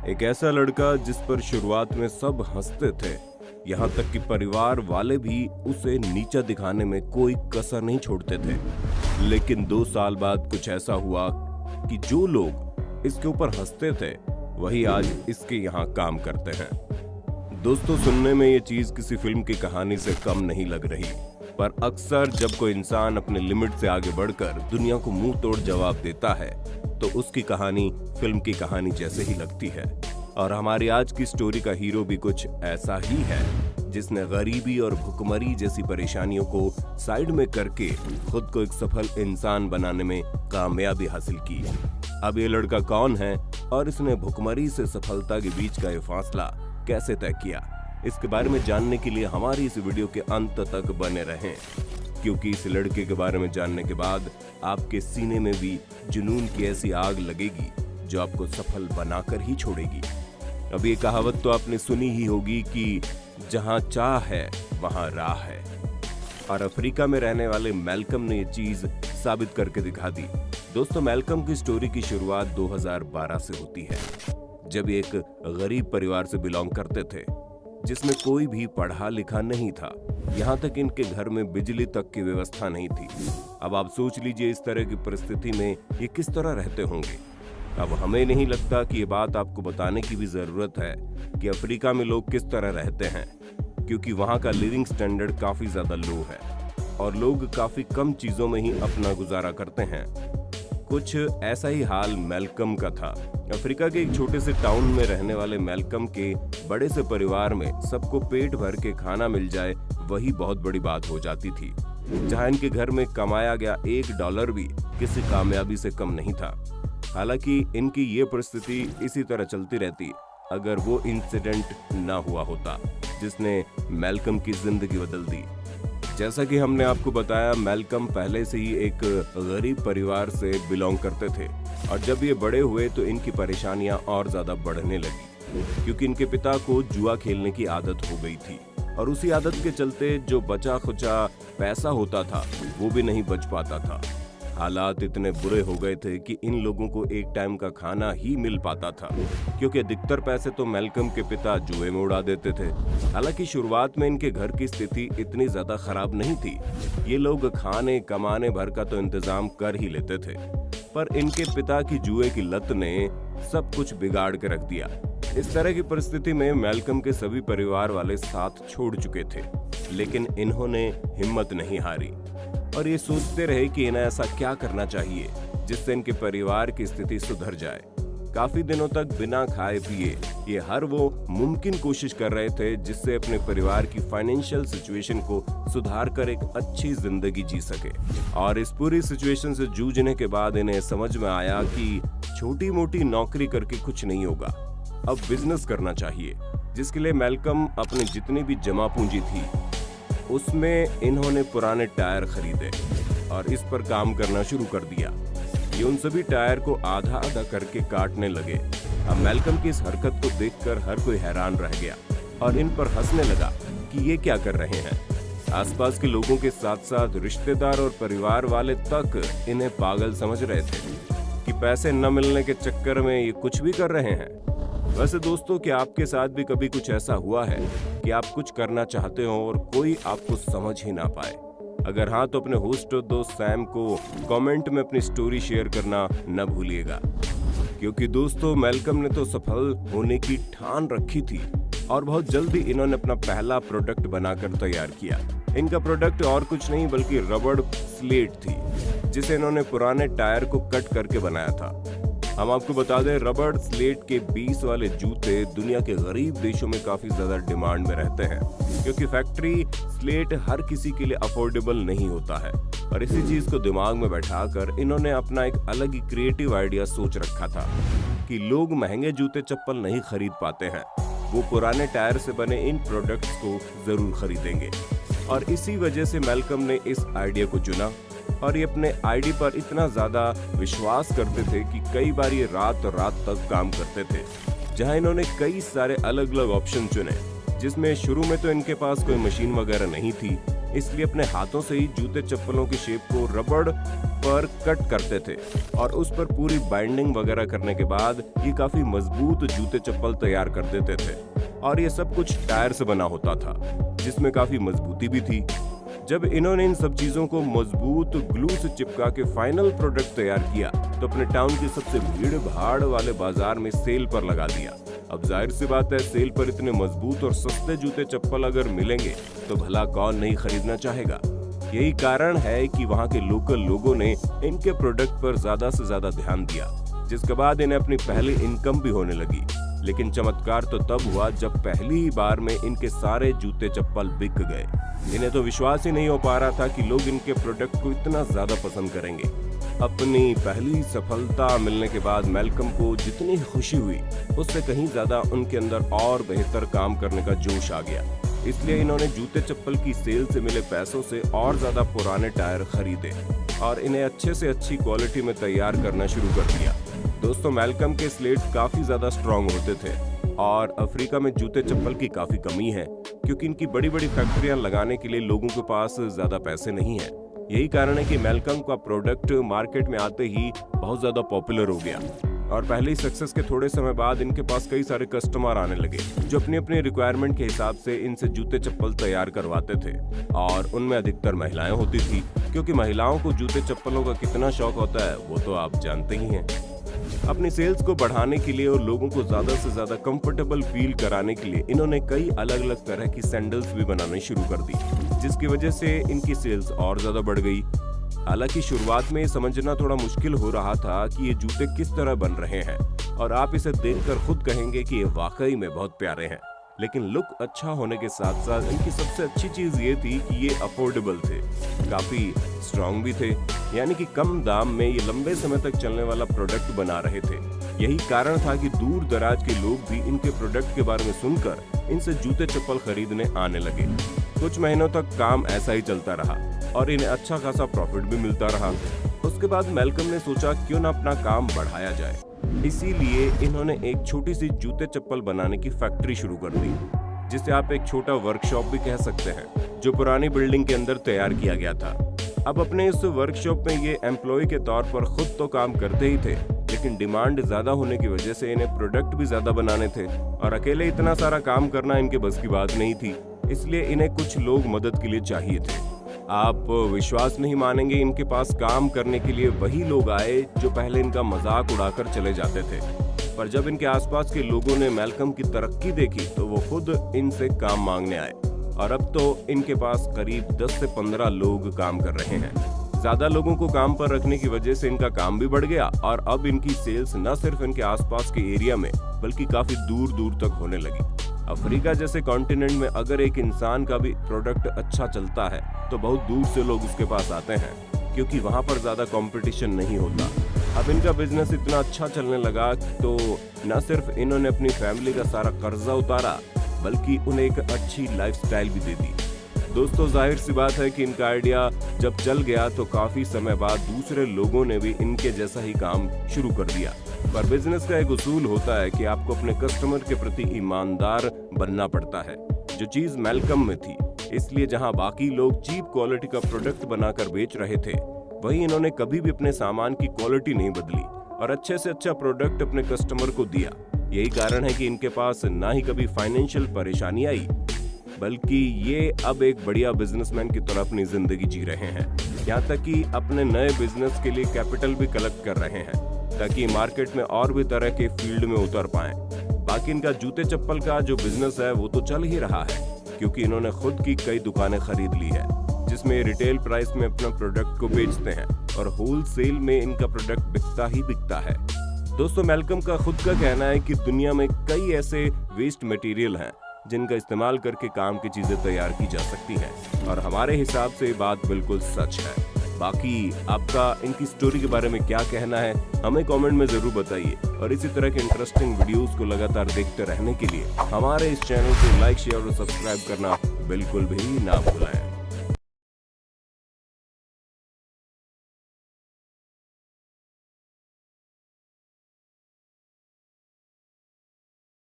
एक ऐसा लड़का जिस पर शुरुआत में सब हंसते थे, यहाँ तक कि परिवार वाले भी उसे नीचा दिखाने में कोई कसर नहीं छोड़ते थे। लेकिन 2 साल बाद कुछ ऐसा हुआ कि जो लोग इसके ऊपर हंसते थे वही आज इसके यहाँ काम करते हैं। दोस्तों, सुनने में ये चीज किसी फिल्म की कहानी से कम नहीं लग रही, पर अक्सर जब कोई इंसान अपने लिमिट से आगे बढ़कर दुनिया को मुंह तोड़ जवाब देता है तो उसकी कहानी फिल्म की कहानी जैसे ही लगती है। और हमारी आज की स्टोरी का हीरो भी कुछ ऐसा ही है, जिसने गरीबी और भुखमरी जैसी परेशानियों को साइड में करके खुद को एक सफल इंसान बनाने में कामयाबी हासिल की। अब ये लड़का कौन है और इसने भुखमरी से सफलता के बीच का ये फासला कैसे तय किया, इसके बारे में जानने के लिए हमारी इस वीडियो के अंत तक बने रहें, क्योंकि इस लड़के के बारे में जानने के बाद आपके सीने में भी जुनून की ऐसी आग लगेगी जो आपको सफल बनाकर ही छोड़ेगी। अब ये कहावत तो आपने सुनी ही होगी कि जहां चाह है वहां राह है, और अफ्रीका में रहने वाले मैल्कम ने ये चीज साबित करके दिखा दी। दोस्तों, मैल्कम की स्टोरी की शुरुआत 2012 से होती है, जब एक गरीब परिवार से बिलोंग करते थे जिसमें कोई भी पढ़ा लिखा नहीं था। यहाँ तक इनके घर में बिजली तक की व्यवस्था नहीं थी। अब आप सोच लीजिए इस तरह की परिस्थिति में ये किस तरह रहते होंगे। अब हमें नहीं लगता कि ये बात आपको बताने की भी जरूरत है कि अफ्रीका में लोग किस तरह रहते हैं, क्योंकि वहाँ का लिविंग स्टैंडर्ड काफी ज्यादा लो है और लोग काफी कम चीजों में ही अपना गुजारा करते हैं। कुछ ऐसा ही हाल मैल्कम का था। अफ्रीका के एक छोटे से टाउन में रहने वाले मैल्कम के बड़े से परिवार में सबको पेट भर के खाना मिल जाए वही बहुत बड़ी बात हो जाती थी। जहां इनके घर में कमाया गया $1 भी किसी कामयाबी से कम नहीं था। हालांकि इनकी ये परिस्थिति इसी तरह चलती रहती अगर वो इंसिडेंट ना हुआ होता जिसने मैल्कम की जिंदगी बदल दी। जैसा कि हमने आपको बताया, मैल्कम पहले से ही एक गरीब परिवार से बिलोंग करते थे, और जब ये बड़े हुए तो इनकी परेशानियां और ज्यादा बढ़ने लगी, क्योंकि इनके पिता को जुआ खेलने की आदत हो गई थी, और उसी आदत के चलते जो बचा खुचा पैसा होता था वो भी नहीं बच पाता था। हालात इतने बुरे हो गए थे कि इन लोगों को एक टाइम का खाना ही मिल पाता था, क्योंकि अधिकतर पैसे तो मैल्कम के पिता जुए में उड़ा देते थे। हालांकि शुरुआत में इनके घर की स्थिति इतनी ज्यादा खराब नहीं थी, ये लोग खाने कमाने भर का तो इंतजाम कर ही लेते थे, पर इनके पिता की जुए की लत ने सब कुछ बिगाड़ के रख दिया। इस तरह की परिस्थिति में मैल्कम के सभी परिवार वाले साथ छोड़ चुके थे, लेकिन इन्होंने हिम्मत नहीं हारी और ये सोचते रहे कि इन्हें ऐसा क्या करना चाहिए जिससे इनके परिवार की स्थिति सुधर जाए। काफी दिनों तक बिना खाए पिए ये हर वो मुमकिन कोशिश कर रहे थे जिससे अपने परिवार की फाइनेंशियल सिचुएशन को सुधार कर एक अच्छी जिंदगी जी सके। और इस पूरी सिचुएशन से जूझने के बाद इन्हें समझ में आया कि छोटी मोटी नौकरी करके कुछ नहीं होगा, अब बिजनेस करना चाहिए, जिसके लिए मैल्कम अपनी जितनी भी जमा पूंजी थी उसमें इन्होंने पुराने टायर खरीदे और इस पर काम करना शुरू कर दिया। ये उन सभी टायर को आधा आधा करके काटने लगे। अब मैल्कम की इस हरकत को देखकर हर कोई हैरान रह गया और इन पर हंसने लगा कि ये क्या कर रहे हैं। आसपास के लोगों के साथ साथ रिश्तेदार और परिवार वाले तक इन्हें पागल समझ रहे थे कि पैसे न मिलने के चक्कर में ये कुछ भी कर रहे हैं। वैसे दोस्तों, क्या आपके साथ भी कभी कुछ ऐसा हुआ है कि आप कुछ करना चाहते हो और कोई आपको समझ ही ना पाए? अगर हाँ, तो अपने होस्ट और दोस्त सैम को कमेंट में अपनी स्टोरी शेयर करना न भूलिएगा, क्योंकि दोस्तों मैल्कम ने तो सफल होने की ठान रखी थी और बहुत जल्दी इन्होंने अपना पहला प्रोडक्ट बनाकर तैयार किया। इनका प्रोडक्ट और कुछ नहीं बल्कि रबड़ स्लेट थी, जिसे इन्होंने पुराने टायर को कट करके बनाया था। हम आपको बता दें, रबड़ स्लेट के 20 वाले जूते दुनिया के गरीब देशों में काफी ज्यादा डिमांड में रहते हैं, क्योंकि फैक्ट्री स्लेट हर किसी के लिए अफोर्डेबल नहीं होता है। और इसी चीज को दिमाग में बैठाकर इन्होंने अपना एक अलग ही क्रिएटिव आइडिया सोच रखा था कि लोग महंगे जूते चप्पल नहीं खरीद पाते हैं, वो पुराने टायर से बने इन प्रोडक्ट्स को जरूर खरीदेंगे। और इसी वजह से मैल्कम ने इस आइडिया को चुना और ये अपने आईडी पर इतना ज्यादा विश्वास करते थे कि कई बार ये रात तक काम करते थे, जहां इन्होंने कई सारे अलग अलग ऑप्शन चुने, जिसमें शुरू में तो इनके पास कोई मशीन वगैरह नहीं थी, इसलिए अपने हाथों से ही जूते चप्पलों की शेप को रबड़ पर कट करते थे और उस पर पूरी बाइंडिंग वगैरह करने के बाद ये काफी मजबूत जूते चप्पल तैयार कर देते थे। और ये सब कुछ टायर से बना होता था जिसमें काफी मजबूती भी थी। जब इन्होंने इन सब चीजों को मजबूत ग्लू से चिपका के फाइनल प्रोडक्ट तैयार किया तो अपने टाउन के सबसे भीड़ भाड़ वाले बाजार में सेल पर लगा दिया। अब जाहिर सी बात है, सेल पर इतने मजबूत और सस्ते जूते चप्पल अगर मिलेंगे तो भला कौन नहीं खरीदना चाहेगा। यही कारण है कि वहाँ के लोकल लोगों ने इनके प्रोडक्ट पर ज्यादा से ज्यादा ध्यान दिया, जिसके बाद इन्हें अपनी पहली इनकम भी होने लगी। लेकिन चमत्कार तो तब हुआ जब पहली ही बार में इनके सारे जूते चप्पल बिक गए। इन्हें तो विश्वास ही नहीं हो पा रहा था कि लोग इनके प्रोडक्ट को इतना ज्यादा पसंद करेंगे। अपनी पहली सफलता मिलने के बाद मैल्कम को जितनी खुशी हुई उससे कहीं ज्यादा उनके अंदर और बेहतर काम करने का जोश आ गया। इसलिए इन्होंने जूते चप्पल की सेल से मिले पैसों से और ज्यादा पुराने टायर खरीदे और इन्हें अच्छे से अच्छी क्वालिटी में तैयार करना शुरू कर दिया। दोस्तों, मैल्कम के स्लेट काफी ज्यादा स्ट्रॉन्ग होते थे और अफ्रीका में जूते चप्पल की काफी कमी है क्योंकि इनकी बड़ी बड़ी फैक्ट्रियां लगाने के लिए लोगों के पास ज्यादा पैसे नहीं है। यही कारण है कि मैल्कम का प्रोडक्ट मार्केट में आते ही बहुत ज्यादा पॉपुलर हो गया और पहले ही सक्सेस के थोड़े समय बाद इनके पास कई सारे कस्टमर आने लगे जो अपनी अपनी रिक्वायरमेंट के हिसाब से इनसे जूते चप्पल तैयार करवाते थे और उनमें अधिकतर महिलाएं होती थी क्योंकि महिलाओं को जूते चप्पलों का कितना शौक होता है वो तो आप जानते ही हैं। अपनी सेल्स को बढ़ाने के लिए और लोगों को ज्यादा से ज्यादा कंफर्टेबल फील कराने के लिए इन्होंने कई अलग अलग तरह की सैंडल्स भी बनाने शुरू कर दी, जिसकी वजह से इनकी सेल्स और ज्यादा बढ़ गई। हालांकि शुरुआत में समझना थोड़ा मुश्किल हो रहा था कि ये जूते किस तरह बन रहे हैं और आप इसे देखकर खुद कहेंगे कि ये वाकई में बहुत प्यारे हैं। लेकिन लुक अच्छा होने के साथ साथ इनकी सबसे अच्छी चीज ये थी कि ये अफोर्डेबल थे, काफी स्ट्रॉन्ग भी थे, यानी कि कम दाम में ये लंबे समय तक चलने वाला प्रोडक्ट बना रहे थे। यही कारण था कि दूर दराज के लोग भी इनके प्रोडक्ट के बारे में सुनकर इनसे जूते चप्पल खरीदने आने लगे। कुछ महीनों तक काम ऐसा ही चलता रहा और इन्हें अच्छा खासा प्रॉफिट भी मिलता रहा। उसके बाद मैल्कम ने सोचा क्यों ना अपना काम बढ़ाया जाए, इसीलिए इन्होंने एक छोटी सी जूते चप्पल बनाने की फैक्ट्री शुरू कर दी, जिसे आप एक छोटा वर्कशॉप भी कह सकते हैं, जो पुरानी बिल्डिंग के अंदर तैयार किया गया था। अब अपने इस वर्कशॉप में ये एम्प्लॉय के तौर पर खुद तो काम करते ही थे, लेकिन डिमांड ज्यादा होने की वजह से इन्हें प्रोडक्ट भी ज्यादा बनाने थे और अकेले इतना सारा काम करना इनके बस की बात नहीं थी, इसलिए इन्हें कुछ लोग मदद के लिए चाहिए थे। आप विश्वास नहीं मानेंगे, इनके पास काम करने के लिए वही लोग आए जो पहले इनका मजाक उड़ाकर चले जाते थे, पर जब इनके आसपास के लोगों ने मैल्कम की तरक्की देखी तो वो खुद इनसे काम मांगने आए और अब तो इनके पास करीब 10 से 15 लोग काम कर रहे हैं। ज्यादा लोगों को काम पर रखने की वजह से इनका काम भी बढ़ गया और अब इनकी सेल्स न सिर्फ इनके आसपास के एरिया में बल्कि काफी दूर दूर तक होने लगी। अफ्रीका जैसे कॉन्टिनेंट में अगर एक इंसान का भी प्रोडक्ट अच्छा चलता है तो बहुत दूर से लोग उसके पास आते हैं क्योंकि वहाँ पर ज्यादा कंपटीशन नहीं होता। अब इनका बिजनेस इतना अच्छा चलने लगा तो न सिर्फ इन्होंने अपनी फैमिली का सारा कर्जा उतारा बल्कि उन्हें एक अच्छी लाइफस्टाइल भी दे दी। दोस्तों, जाहिर सी बात है कि इनका आइडिया जब चल गया तो काफी समय बाद दूसरे लोगों ने भी इनके जैसा ही काम शुरू कर दिया। पर बिजनेस का एक उसूल होता है कि आपको अपने कस्टमर के प्रति ईमानदार बनना पड़ता है, जो चीज मैल्कम में थी। इसलिए जहां बाकी लोग चीप क्वालिटी का प्रोडक्ट बनाकर बेच रहे थे, वहीं इन्होंने कभी भी अपने सामान की क्वालिटी नहीं बदली और अच्छे से अच्छा प्रोडक्ट अपने कस्टमर को दिया। यही कारण है कि इनके पास ना ही कभी फाइनेंशियल परेशानी आई, बल्कि ये अब एक बढ़िया बिजनेसमैन की तरह अपनी जिंदगी जी रहे हैं। यहाँ तक कि अपने नए बिजनेस के लिए कैपिटल भी कलेक्ट कर रहे हैं ताकि मार्केट में और भी तरह के फील्ड में उतर पाएं। बाकी इनका जूते चप्पल का जो बिजनेस है वो तो चल ही रहा है क्योंकि इन्होंने खुद की कई दुकानें खरीद ली है जिसमें रिटेल प्राइस में अपना प्रोडक्ट को बेचते हैं और होलसेल में इनका प्रोडक्ट बिकता ही बिकता है। दोस्तों, मैल्कम का खुद का कहना है कि दुनिया में कई ऐसे वेस्ट मटेरियल हैं जिनका इस्तेमाल करके काम की चीजें तैयार की जा सकती हैं और हमारे हिसाब से ये बात बिल्कुल सच है। बाकी आपका इनकी स्टोरी के बारे में क्या कहना है हमें कमेंट में जरूर बताइए और इसी तरह के इंटरेस्टिंग वीडियोस को लगातार देखते रहने के लिए हमारे इस चैनल को लाइक, शेयर और सब्सक्राइब करना बिल्कुल भी ना भूलें।